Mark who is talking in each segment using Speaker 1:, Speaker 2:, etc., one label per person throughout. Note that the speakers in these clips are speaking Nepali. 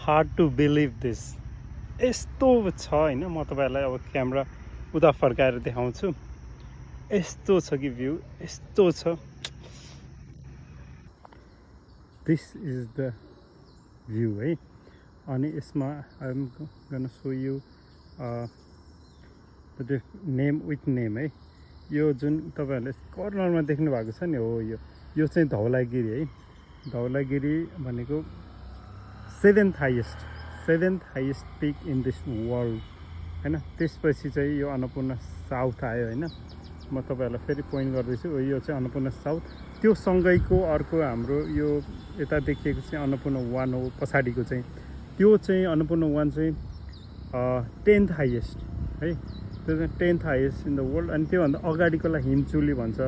Speaker 1: Hard to believe this. यस्तो छ होइन, म तपाईँहरूलाई अब क्यामेरा उता फर्काएर देखाउँछु। यस्तो छ कि भ्यू यस्तो छ। दिस इज द भ्यू है। अनि यसमा I am gonna show you name with name है। यो जुन तपाईँहरूले कर्नरमा देख्नु भएको छ नि, हो यो चाहिँ धौलागिरी है। धौलागिरी भनेको seventh highest pick in this world होइन। त्यसपछि चाहिँ यो अन्नपूर्ण साउथ आयो होइन। म तपाईँहरूलाई फेरि पोइन्ट गर्दैछु, यो चाहिँ अन्नपूर्ण साउथ। त्यो सँगैको अर्को हाम्रो यो यता देखिएको चाहिँ अन्नपूर्ण 1 हो। पछाडिको चाहिँ त्यो चाहिँ अन्नपूर्ण 1 चाहिँ 10th हाइएस्ट है। त्यो चाहिँ 10th highest in the world. अनि त्योभन्दा अगाडिकोलाई हिमचुली भन्छ।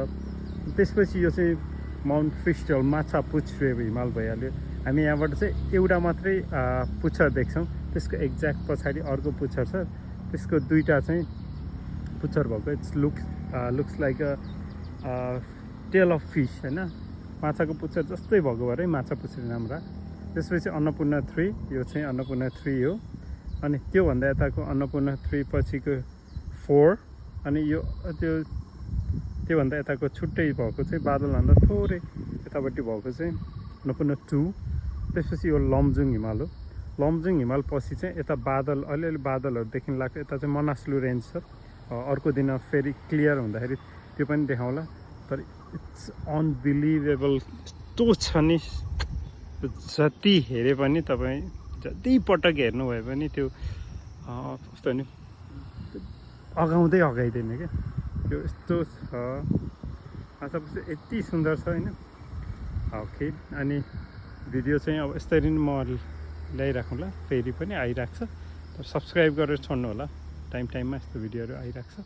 Speaker 1: त्यसपछि यो चाहिँ माउन्ट फिस्टल माछापुच्छ्रे हिमाल भइहाल्यो। हामी यहाँबाट चाहिँ एउटा मात्रै पुच्छर देख्छौँ। त्यसको एक्ज्याक्ट पछाडि अर्को पुच्छर छ। त्यसको दुईवटा चाहिँ पुच्छर भएको। It's looks like a tail of fish होइन। माछाको पुच्छर जस्तै भएको भएर माछापुच्छ्रे नाम राख। त्यसपछि अन्नपूर्ण 3, यो चाहिँ अन्नपूर्ण 3 हो। अनि त्योभन्दा यताको अन्नपूर्ण 3 पछिको 4। अनि यो त्योभन्दा यताको छुट्टै भएको चाहिँ बादलभन्दा थोरै यतापट्टि भएको चाहिँ अन्नपूर्ण 2। त्यसपछि यो लमजुङ हिमाल हो। लमजुङ हिमाल पछि चाहिँ यता बादल अलिअलि बादलहरू देखिन लाग्छ। यता चाहिँ मनासलु रेन्ज छ। अर्को दिन फेरि क्लियर हुँदाखेरि त्यो पनि देखाउँला। तर इट्स अनबिलिभेबल यस्तो छ नि। जति हेरे पनि तपाईँ जति पटक हेर्नुभयो भने त्यो कस्तो नि अगाइँदैन क्या। त्यो यस्तो छ। माछापुच्छ्रे यति सुन्दर छ होइन। ओके, अनि भिडियो चाहिँ अब यसरी नै म ल्याइराखौँला। फेरि पनि आइरहेको छ। तर सब्सक्राइब गरेर छोड्नु होला। टाइममा यस्तो भिडियोहरू आइरहेको छ।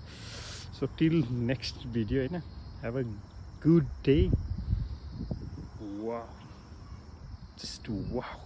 Speaker 1: सो टिल नेक्स्ट भिडियो होइन। Have a good day. Wow, just wow.